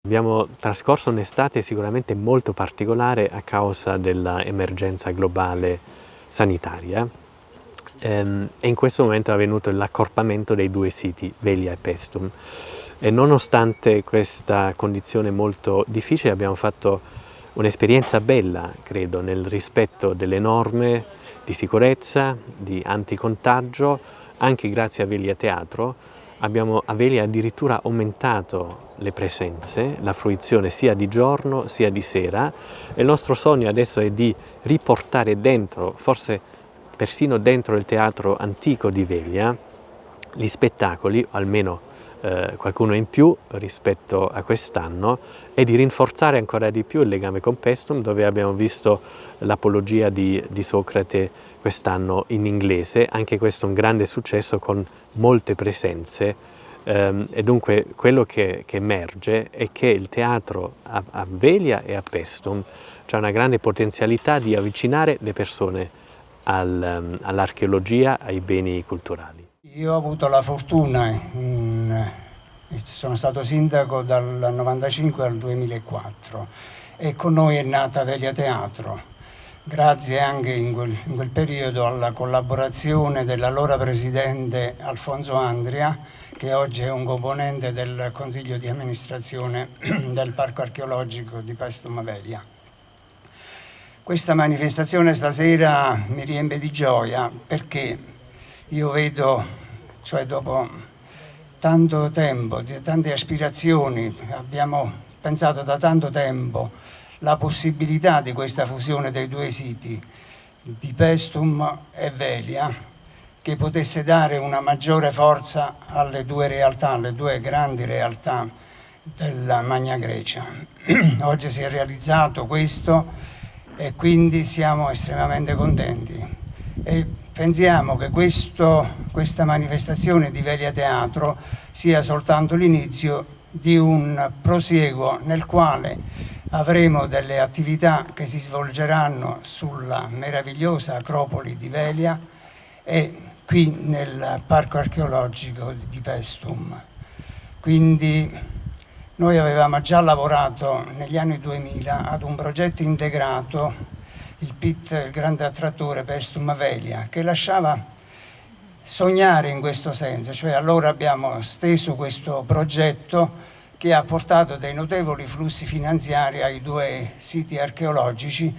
Abbiamo trascorso un'estate sicuramente molto particolare a causa dell'emergenza globale sanitaria e in questo momento è avvenuto l'accorpamento dei due siti, Velia e Paestum. E nonostante questa condizione molto difficile abbiamo fatto un'esperienza bella, credo, nel rispetto delle norme di sicurezza, di anticontagio, anche grazie a Velia Teatro. Abbiamo a Velia addirittura aumentato le presenze, la fruizione sia di giorno sia di sera e il nostro sogno adesso è di riportare dentro, forse persino dentro il teatro antico di Velia, gli spettacoli, o almeno qualcuno in più rispetto a quest'anno, e di rinforzare ancora di più il legame con Paestum, dove abbiamo visto l'apologia di Socrate quest'anno in inglese, anche questo un grande successo con molte presenze, e dunque quello che emerge è che il teatro a Velia e a Paestum c'è una grande potenzialità di avvicinare le persone all'archeologia, ai beni culturali. Io ho avuto la fortuna, sono stato sindaco dal 1995 al 2004 e con noi è nata Velia Teatro, grazie anche in quel periodo alla collaborazione dell'allora presidente Alfonso Andria, che oggi è un componente del consiglio di amministrazione del parco archeologico di Paestum Velia. Questa manifestazione stasera mi riempie di gioia perché io vedo, cioè dopo tanto tempo, tante aspirazioni, abbiamo pensato da tanto tempo la possibilità di questa fusione dei due siti, di Paestum e Velia, che potesse dare una maggiore forza alle due realtà, alle due grandi realtà della Magna Grecia. Oggi si è realizzato questo e quindi siamo estremamente contenti. E pensiamo che questa manifestazione di Velia Teatro sia soltanto l'inizio di un prosieguo nel quale avremo delle attività che si svolgeranno sulla meravigliosa acropoli di Velia e qui nel parco archeologico di Paestum. Quindi noi avevamo già lavorato negli anni 2000 ad un progetto integrato, il PIT, il grande attrattore Paestum Velia, che lasciava sognare in questo senso, cioè allora abbiamo steso questo progetto che ha portato dei notevoli flussi finanziari ai due siti archeologici,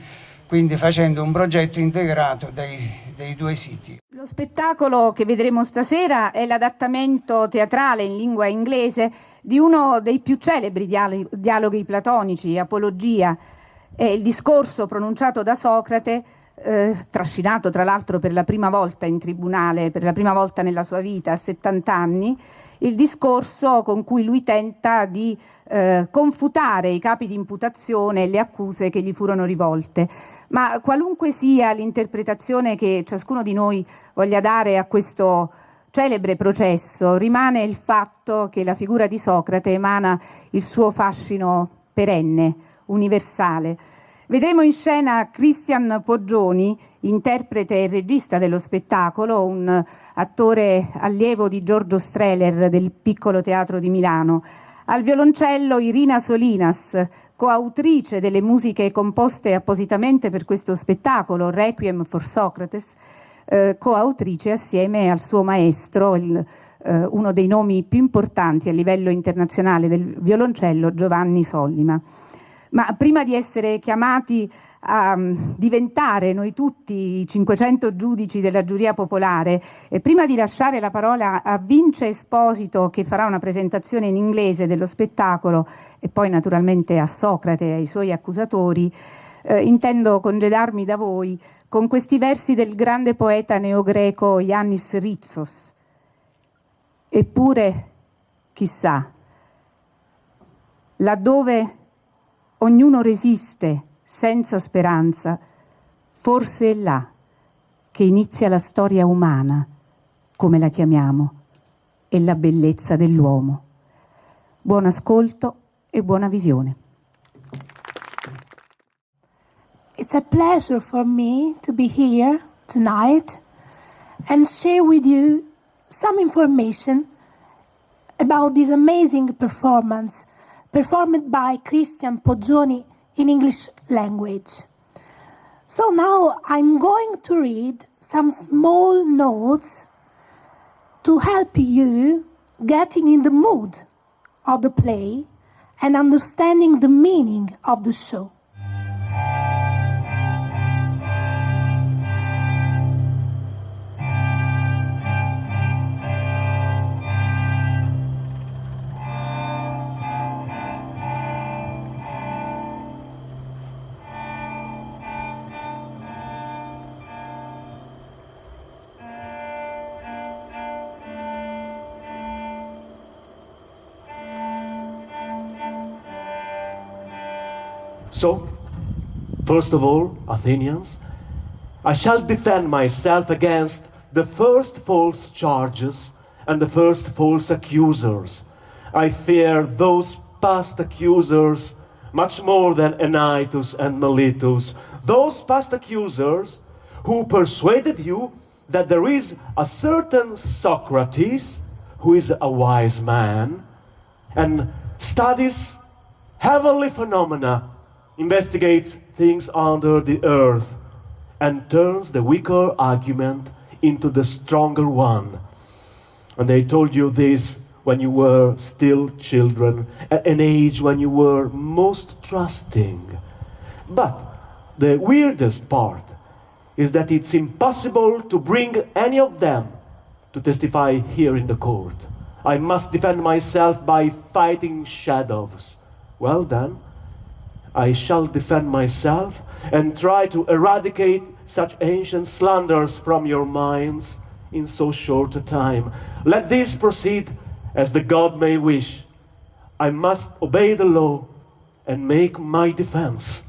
quindi facendo un progetto integrato dei due siti. Lo spettacolo che vedremo stasera è l'adattamento teatrale in lingua inglese di uno dei più celebri dialoghi platonici, Apologia. È il discorso pronunciato da Socrate, trascinato tra l'altro per la prima volta in tribunale, per la prima volta nella sua vita a 70 anni, il discorso con cui lui tenta di confutare i capi di imputazione e le accuse che gli furono rivolte. Ma qualunque sia l'interpretazione che ciascuno di noi voglia dare a questo celebre processo, rimane il fatto che la figura di Socrate emana il suo fascino perenne, universale. Vedremo in scena Christian Poggioni, interprete e regista dello spettacolo, un attore allievo di Giorgio Strehler del Piccolo Teatro di Milano. Al violoncello Irina Solinas, coautrice delle musiche composte appositamente per questo spettacolo, Requiem for Socrates, coautrice assieme al suo maestro, uno dei nomi più importanti a livello internazionale del violoncello, Giovanni Sollima. Ma prima di essere chiamati a diventare noi tutti i 500 giudici della giuria popolare, e prima di lasciare la parola a Vince Esposito, che farà una presentazione in inglese dello spettacolo, e poi naturalmente a Socrate e ai suoi accusatori, intendo congedarmi da voi con questi versi del grande poeta neogreco Yannis Ritsos. Eppure, chissà, laddove ognuno resiste senza speranza, forse è là che inizia la storia umana, come la chiamiamo, e la bellezza dell'uomo. Buon ascolto e buona visione. It's a pleasure for me to be here tonight and share with you some information about this amazing performance performed by Christian Poggioni in English language. So now I'm going to read some small notes to help you getting in the mood of the play and understanding the meaning of the show. So, first of all, Athenians, I shall defend myself against the first false charges and the first false accusers. I fear those past accusers much more than Anytus and Melitus. Those past accusers who persuaded you that there is a certain Socrates who is a wise man and studies heavenly phenomena, investigates things under the earth, and turns the weaker argument into the stronger one. And they told you this when you were still children, at an age when you were most trusting. But the weirdest part is that it's impossible to bring any of them to testify here in the court. I must defend myself by fighting shadows. Well then, I shall defend myself and try to eradicate such ancient slanders from your minds in so short a time. Let this proceed as the God may wish. I must obey the law and make my defense.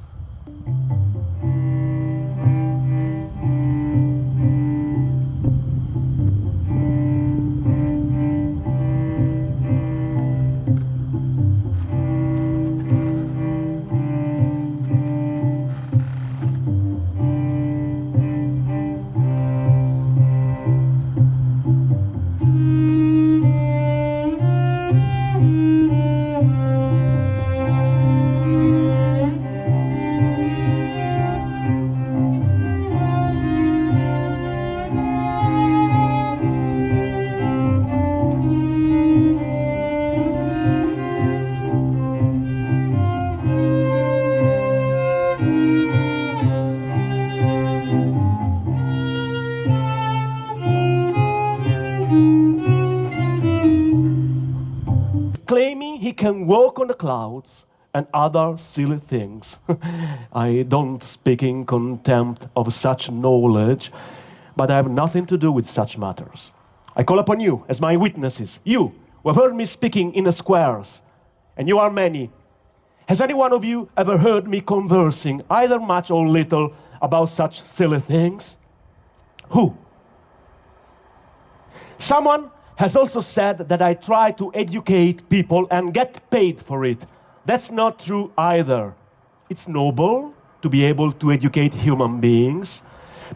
Claiming he can walk on the clouds and other silly things. I don't speak in contempt of such knowledge, but I have nothing to do with such matters. I call upon you as my witnesses, you who have heard me speaking in the squares, and you are many. Has any one of you ever heard me conversing, either much or little, about such silly things? Who? Someone has also said that I try to educate people and get paid for it. That's not true either. It's noble to be able to educate human beings.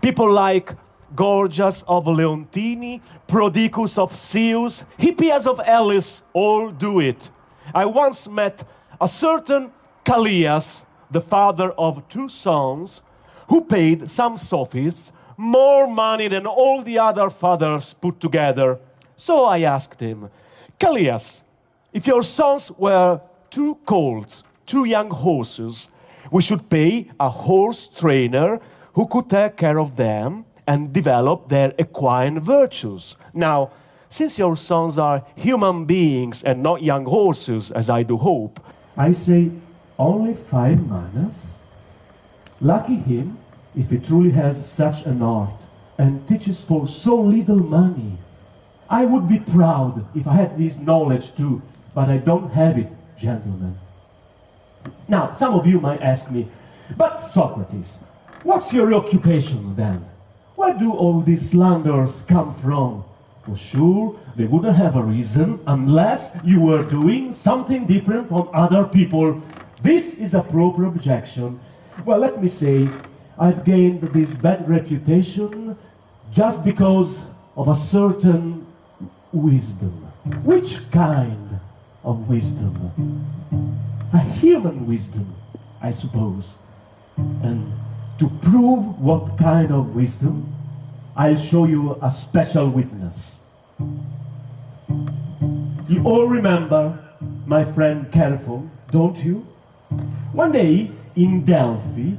People like Gorgias of Leontini, Prodicus of Zeus, Hippias of Elis all do it. I once met a certain Callias, the father of 2 sons, who paid some sophists more money than all the other fathers put together. So I asked him, Callias, if your sons were 2 colts, 2 young horses. We should pay a horse trainer who could take care of them and develop their equine virtues. Now, since your sons are human beings and not young horses, as I do hope, I say only 5 manas. Lucky him if he truly has such an art and teaches for so little money. I would be proud if I had this knowledge too, but I don't have it, gentlemen. Now, some of you might ask me, but Socrates, what's your occupation then? Where do all these slanders come from? For sure, they wouldn't have a reason unless you were doing something different from other people. This is a proper objection. Well, let me say, I've gained this bad reputation just because of a certain wisdom. Which kind of wisdom? A human wisdom, I suppose. And to prove what kind of wisdom, I'll show you a special witness. You all remember my friend Chaerephon, don't you? One day in Delphi,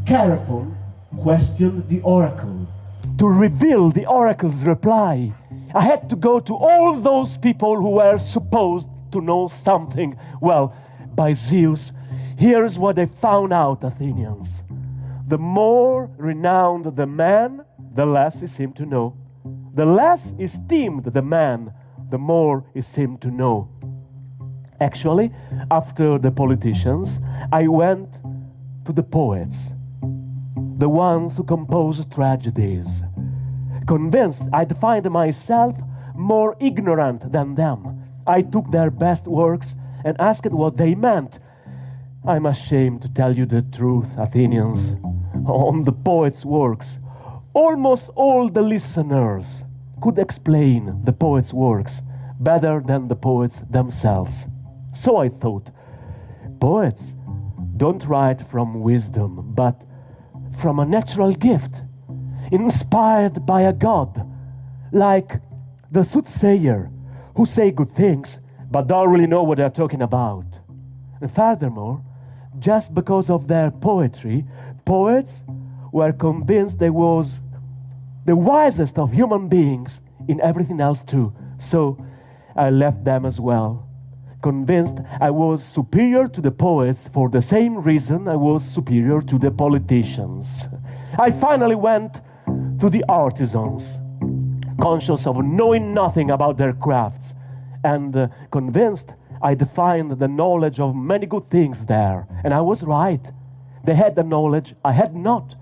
Chaerephon questioned the oracle. To reveal the oracle's reply, I had to go to all those people who were supposed to know something. Well, by Zeus, here's what I found out, Athenians. The more renowned the man, the less he seemed to know. The less esteemed the man, the more he seemed to know. Actually, after the politicians, I went to the poets, the ones who compose tragedies, convinced I'd find myself more ignorant than them. I took their best works and asked what they meant. I'm ashamed to tell you the truth, Athenians. On the poets' works, almost all the listeners could explain the poets' works better than the poets themselves. So I thought, poets don't write from wisdom, but from a natural gift, inspired by a god, like the soothsayer, who say good things, but don't really know what they're talking about. And furthermore, just because of their poetry, poets were convinced they was the wisest of human beings in everything else too. So I left them as well, convinced I was superior to the poets for the same reason I was superior to the politicians. I finally went to the artisans, conscious of knowing nothing about their crafts, and convinced I'd find the knowledge of many good things there. And I was right. They had the knowledge I had not.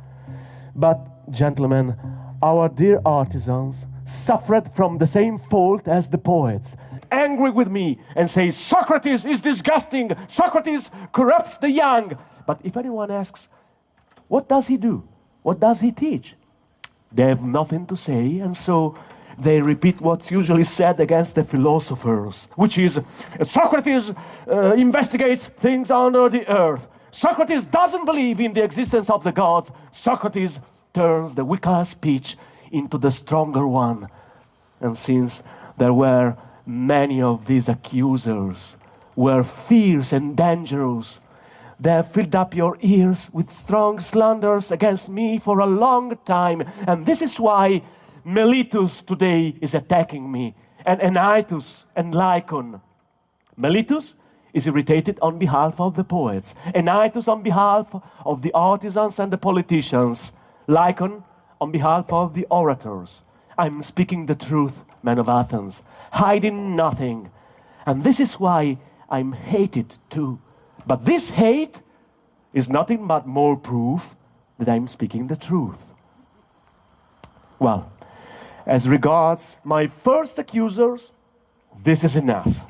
But, gentlemen, our dear artisans suffered from the same fault as the poets, angry with me and say, Socrates is disgusting, Socrates corrupts the young. But if anyone asks, what does he do? What does he teach? They have nothing to say, and so they repeat what's usually said against the philosophers, which is, Socrates investigates things under the earth. Socrates doesn't believe in the existence of the gods. Socrates turns the weaker speech into the stronger one. And since there were many of these accusers, were fierce and dangerous, they have filled up your ears with strong slanders against me for a long time. And this is why Meletus today is attacking me, and Anytus and Lycon. Meletus is irritated on behalf of the poets, Anytus on behalf of the artisans and the politicians, Lycon on behalf of the orators. I'm speaking the truth, men of Athens, hiding nothing. And this is why I'm hated too. But this hate is nothing but more proof that I'm speaking the truth. Well, as regards my first accusers, this is enough.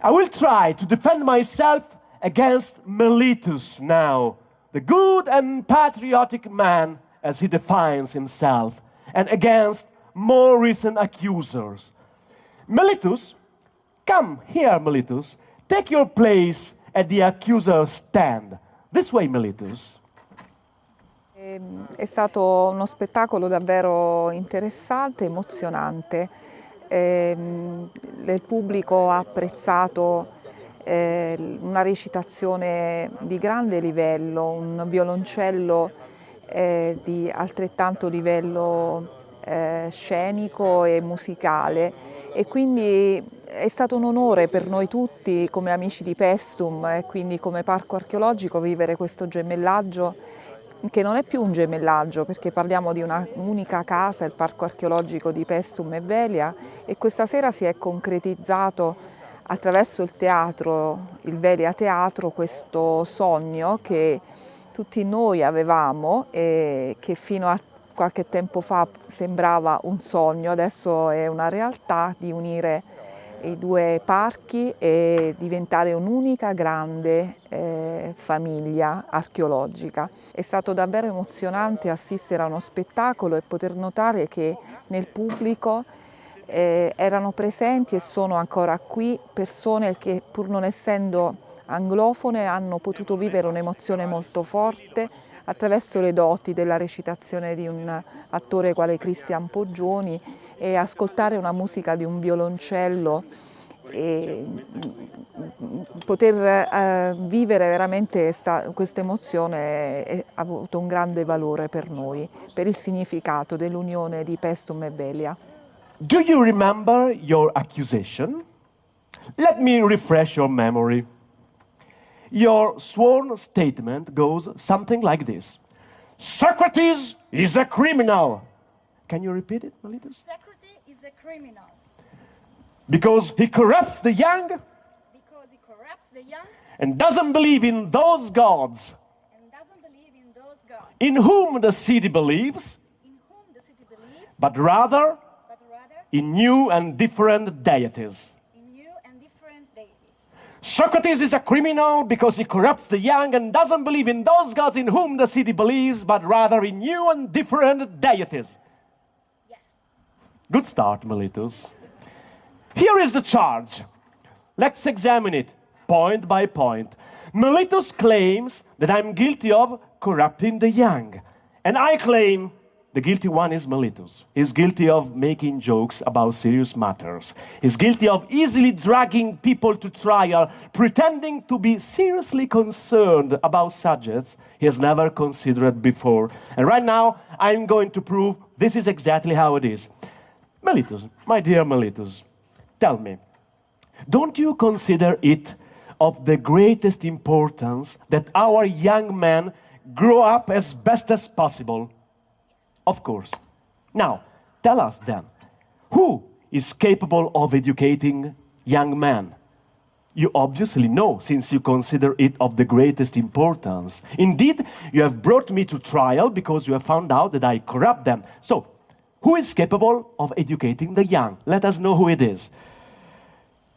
I will try to defend myself against Meletus now, the good and patriotic man as he defines himself, and against more recent accusers. Meletus, come here, Meletus. Take your place at the accuser's stand. This way, Meletus. È stato uno spettacolo davvero interessante, emozionante. Il pubblico ha apprezzato una recitazione di grande livello, un violoncello di altrettanto livello scenico e musicale, e quindi è stato un onore per noi tutti come amici di Paestum e quindi come parco archeologico vivere questo gemellaggio, che non è più un gemellaggio perché parliamo di una unica casa, il parco archeologico di Paestum e Velia, e questa sera si è concretizzato attraverso il teatro, il Velia Teatro, questo sogno che tutti noi avevamo e che fino a qualche tempo fa sembrava un sogno, adesso è una realtà, di unire i due parchi e diventare un'unica grande famiglia archeologica. È stato davvero emozionante assistere a uno spettacolo e poter notare che nel pubblico erano presenti e sono ancora qui persone che, pur non essendo anglofone, hanno potuto vivere un'emozione molto forte attraverso le doti della recitazione di un attore quale Cristian Poggioni e ascoltare una musica di un violoncello e poter vivere veramente questa emozione ha avuto un grande valore per noi, per il significato dell'unione di Paestum e Velia. Do you remember your accusation? Let me refresh your memory. Your sworn statement goes something like this. Socrates is a criminal. Can you repeat it, Melitus? Socrates is a criminal Because he corrupts the young because he corrupts the young and doesn't believe in those gods and doesn't believe in those gods in whom the city believes, in whom the city believes, but rather but rather in new and different deities. in new and different deities. Socrates is a criminal because he corrupts the young and doesn't believe in those gods in whom the city believes, but rather in new and different deities. Yes. Good start, Melitus. Here is the charge. Let's examine it point by point. Melitus claims that I'm guilty of corrupting the young, and I claim the guilty one is Melitus. He's guilty of making jokes about serious matters. He's guilty of easily dragging people to trial, pretending to be seriously concerned about subjects he has never considered before. And right now, I'm going to prove this is exactly how it is. Melitus, my dear Melitus, tell me, don't you consider it of the greatest importance that our young men grow up as best as possible? Of course. Now, tell us then, who is capable of educating young men? You obviously know, since you consider it of the greatest importance. Indeed, you have brought me to trial because you have found out that I corrupt them. So, who is capable of educating the young? Let us know who it is.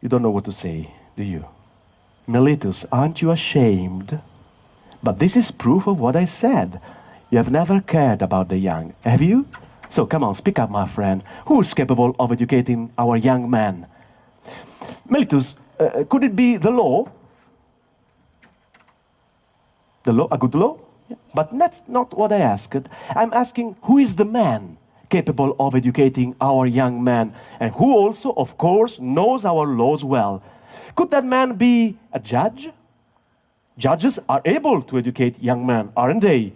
You don't know what to say, do you? Melitus, aren't you ashamed? But this is proof of what I said. You have never cared about the young, have you? So come on, speak up, my friend. Who is capable of educating our young men? Melitus, could it be the law? The law, a good law? Yeah. But that's not what I asked. I'm asking, who is the man capable of educating our young men, and who also, of course, knows our laws well? Could that man be a judge? Judges are able to educate young men, aren't they? Yes.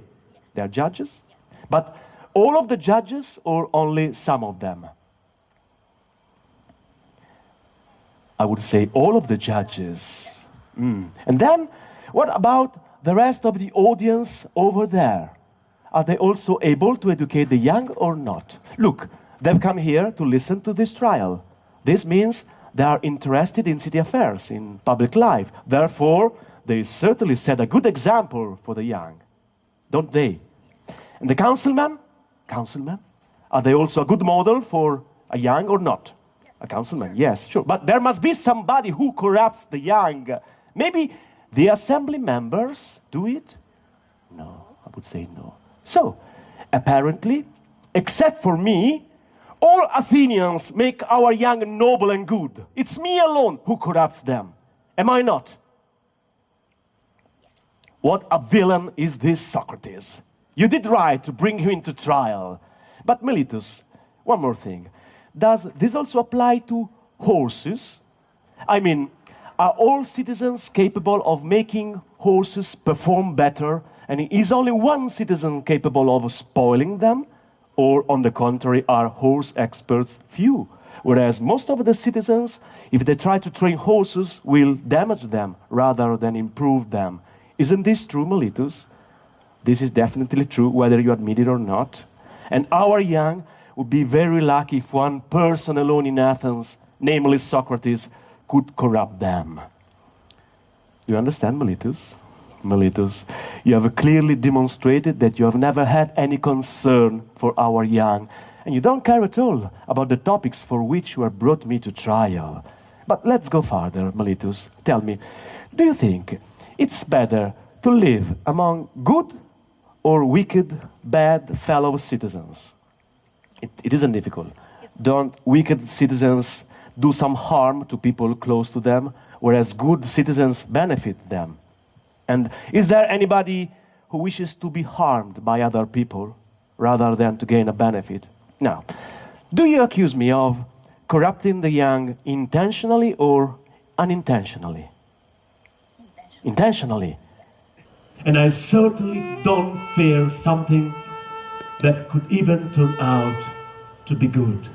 They're judges? Yes. But all of the judges or only some of them? I would say all of the judges. And then, what about the rest of the audience over there? Are they also able to educate the young or not? Look, they've come here to listen to this trial. This means they are interested in city affairs, in public life. Therefore, they certainly set a good example for the young, don't they? And the councilmen, are they also a good model for a young or not? Yes. A councilman, yes, sure. But there must be somebody who corrupts the young. Maybe the assembly members do it? No, I would say no. So, apparently, except for me, all Athenians make our young noble and good. It's me alone who corrupts them. Am I not? Yes. What a villain is this Socrates. You did right to bring him into trial. But Melitus, one more thing. Does this also apply to horses? I mean, Are all citizens capable of making horses perform better, and is only one citizen capable of spoiling them? Or, on the contrary, are horse experts few? Whereas most of the citizens, if they try to train horses, will damage them rather than improve them. Isn't this true, Miletus? This is definitely true, whether you admit it or not. And our young would be very lucky if one person alone in Athens, namely Socrates, could corrupt them. You understand, Miletus? Miletus, you have clearly demonstrated that you have never had any concern for our young, and you don't care at all about the topics for which you have brought me to trial. But let's go further, Miletus. Tell me, do you think it's better to live among good or wicked, bad fellow citizens? It isn't difficult. Don't wicked citizens do some harm to people close to them, whereas good citizens benefit them? And is there anybody who wishes to be harmed by other people rather than to gain a benefit? Now, do you accuse me of corrupting the young intentionally or unintentionally? Intentionally. And I certainly don't fear something that could even turn out to be good.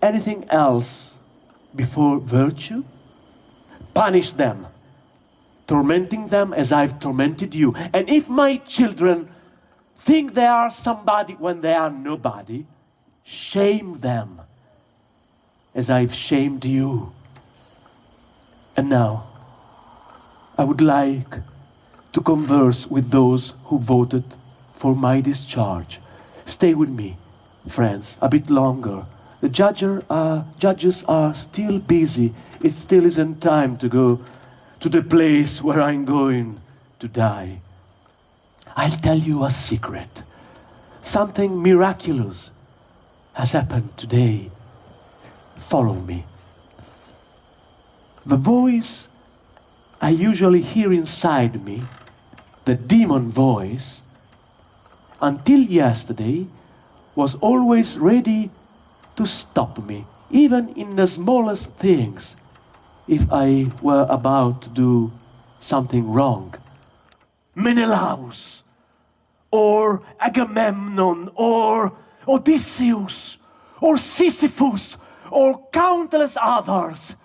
Anything else before virtue? Punish them, tormenting them as I've tormented you. And if my children think they are somebody when they are nobody, shame them as I've shamed you. And now, I would like to converse with those who voted for my discharge. Stay with me, friends, a bit longer. The judges are still busy. It still isn't time to go to the place where I'm going to die. I'll tell you a secret. Something miraculous has happened today. follow me. The voice I usually hear inside me, the demon voice, until yesterday was always ready to stop me, even in the smallest things, if I were about to do something wrong. Menelaus, or Agamemnon, or Odysseus, or Sisyphus, or countless others.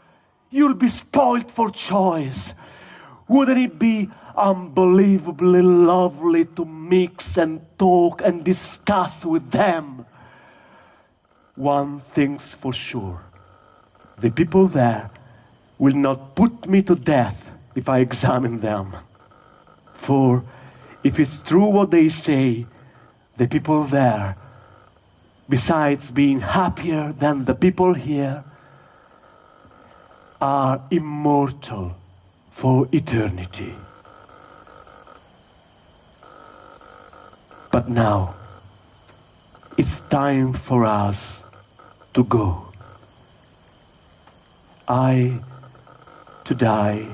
You'll be spoiled for choice. Wouldn't it be unbelievably lovely to mix and talk and discuss with them? One thing's for sure. The people there will not put me to death if I examine them. For if it's true what they say, the people there, besides being happier than the people here, are immortal for eternity. But now, it's time for us to go. I to die,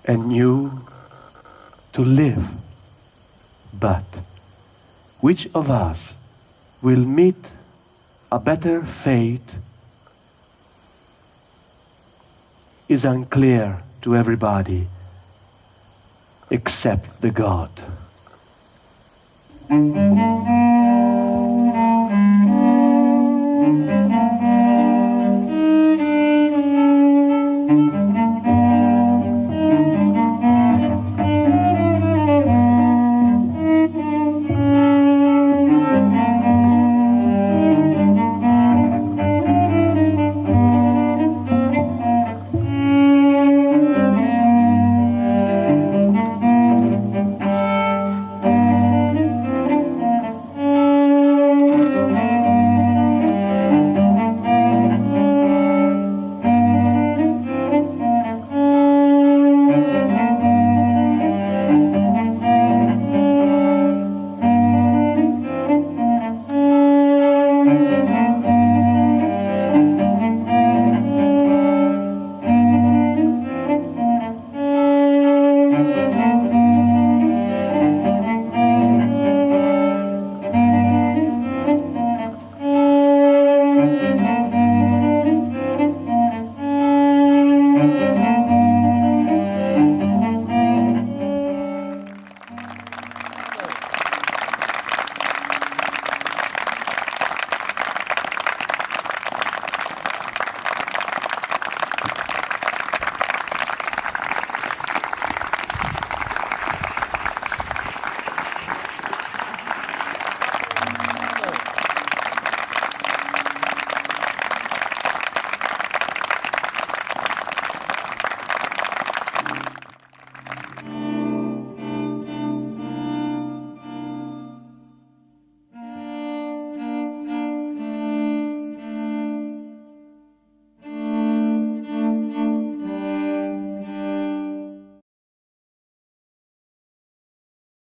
and you to live. But which of us will meet a better fate is unclear to everybody except the God.